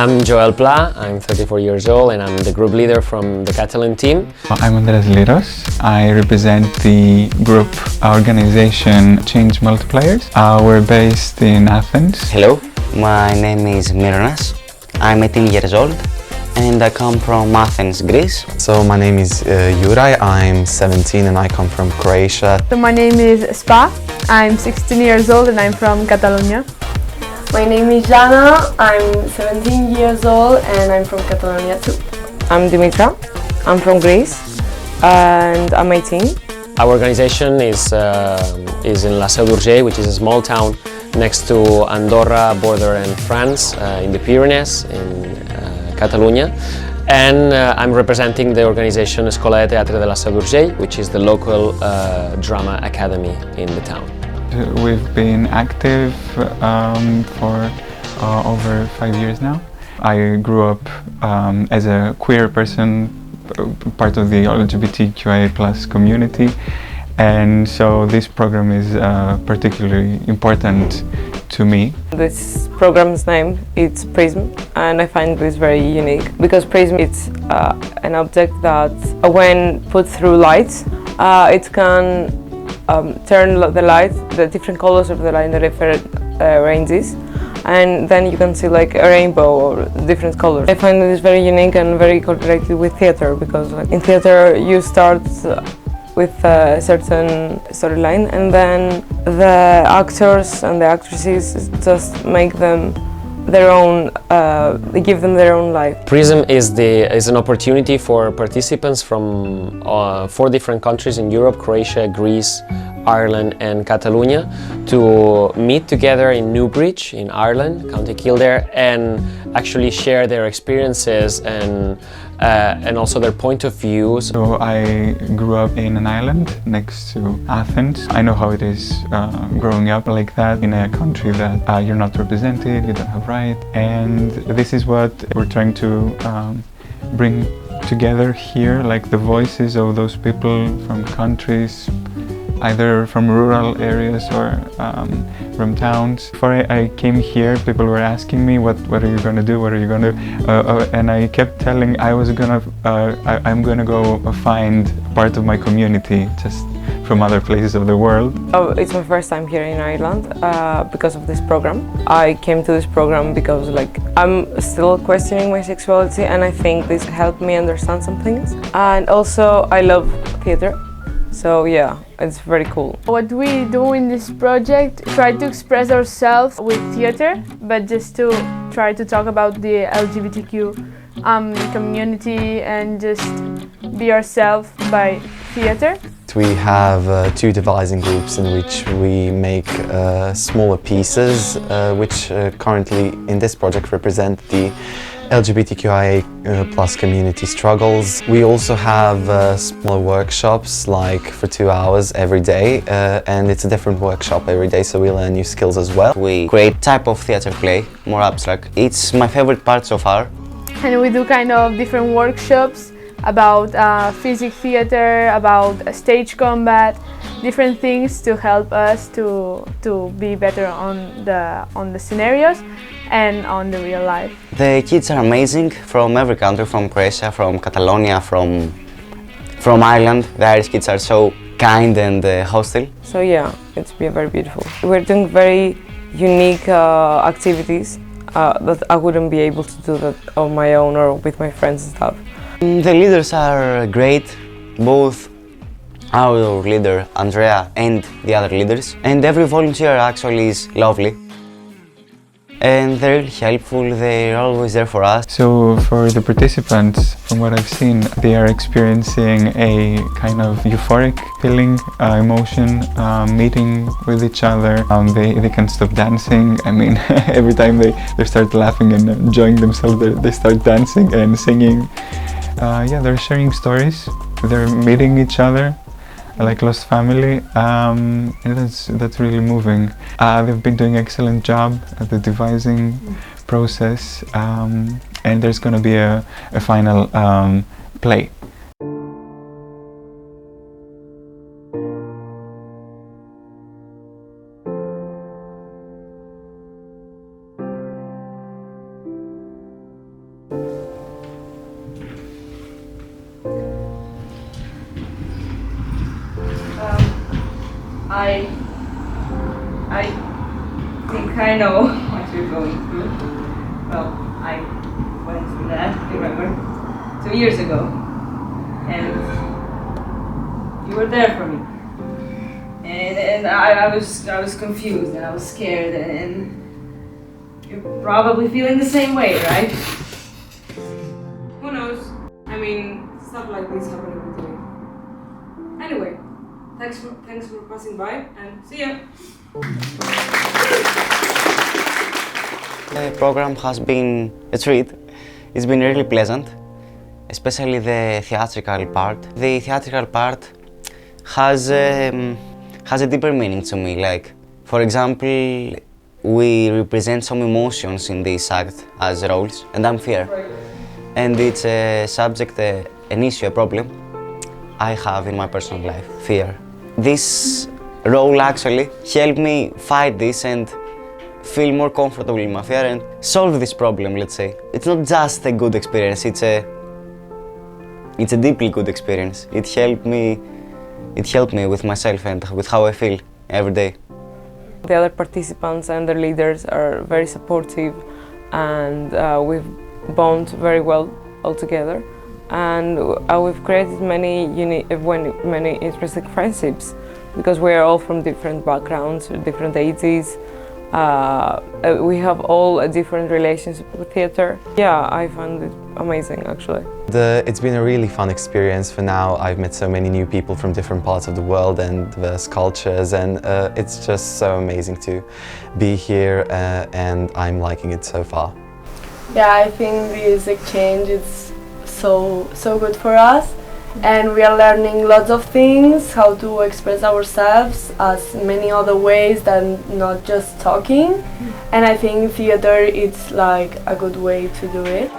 I'm Joel Pla, I'm 34 years old and I'm the group leader from the Catalan team. I'm Andres Liros. I represent the group organization Change Multipliers. We're based in Athens. Hello, my name is Mironas. I'm 18 years old and I come from Athens, Greece. So my name is Juraj, I'm 17 and I come from Croatia. So my name is Spa, I'm 16 years old and I'm from Catalonia. My name is Jana, I'm 17 years old and I'm from Catalonia too. I'm Dimitra, I'm from Greece and I'm 18. Our organization is in La Seu d'Urgell, which is a small town next to Andorra border and France in the Pyrenees in Catalonia. And I'm representing the organization Escola de Teatre de La Seu d'Urgell, which is the local drama academy in the town. We've been active for over 5 years now. I grew up as a queer person, part of the LGBTQIA+ community, and so this program is particularly important to me. This program's name is Prism, and I find this very unique because Prism is an object that when put through light, it can turn the light, the different colors of the light in the different ranges, and then you can see like a rainbow or different colors. I find this very unique and very correlated with theater because in theater you start with a certain storyline and then the actors and the actresses just make them their own, they give them their own life. Prism is an opportunity for participants from 4 different countries in Europe: Croatia, Greece, Ireland and Catalonia, to meet together in Newbridge in Ireland, County Kildare, and actually share their experiences and also their point of view. So I grew up in an island next to Athens. I know how it is growing up like that in a country that you're not represented, you don't have rights, and this is what we're trying to bring together here, like the voices of those people from countries either from rural areas or from towns. Before I came here, people were asking me, what are you going to do, what are you going to and I kept telling I'm going to go find part of my community just from other places of the world. It's my first time here in Ireland because of this program. I came to this program because I'm still questioning my sexuality, and I think this helped me understand some things. And also I love theater. So yeah, it's very cool. What we do in this project, try to express ourselves with theater, but just to try to talk about the LGBTQ community and just be ourselves by theater. We have 2 devising groups in which we make smaller pieces, which currently in this project represent the LGBTQIA+ community struggles. We also have smaller workshops, like for 2 hours every day, and it's a different workshop every day, so we learn new skills as well. We create type of theater play, more abstract. It's my favorite part so far. And we do kind of different workshops about physics theater, about stage combat, different things to help us to be better on the scenarios and on the real life. The kids are amazing from every country, from Croatia, from Catalonia, from Ireland. The Irish kids are so kind and hostile. So yeah, it's been very beautiful. We're doing very unique activities that I wouldn't be able to do that on my own or with my friends and stuff. The leaders are great, both our leader Andrea and the other leaders, and every volunteer actually is lovely. And they're really helpful, they're always there for us. So for the participants, from what I've seen, they are experiencing a kind of euphoric feeling, emotion, meeting with each other. They can't stop dancing. I mean, every time they start laughing and enjoying themselves, they start dancing and singing. Yeah, they're sharing stories, they're meeting each other like lost family, and that's really moving. They've been doing an excellent job at the devising process, and there's going to be a final play. I think I know what you're going through. Well, I went through that, remember, 2 years ago. And you were there for me. And I was confused and I was scared, and you're probably feeling the same way, right? Who knows? I mean, stuff like this happen every day. Anyway, thanks for passing by, and see ya. The program has been a treat. It's been really pleasant, especially the theatrical part. The theatrical part has a deeper meaning to me. Like, for example, we represent some emotions in this act as roles, and I'm fear. And it's a subject, an issue, a problem I have in my personal life, fear. This role actually helped me fight this and feel more comfortable in my fear and solve this problem, let's say. It's not just a good experience, it's a deeply good experience. It helped me with myself and with how I feel every day. The other participants and the leaders are very supportive, and we've bonded very well all together. And we've created many interesting friendships, because we are all from different backgrounds, different ages. We have all a different relationship with theatre. Yeah, I found it amazing, actually. It's been a really fun experience. For now, I've met so many new people from different parts of the world and diverse cultures, and it's just so amazing to be here, and I'm liking it so far. Yeah, I think this exchange is so good for us, and we are learning lots of things, how to express ourselves as many other ways than not just talking, and I think theater is like a good way to do it.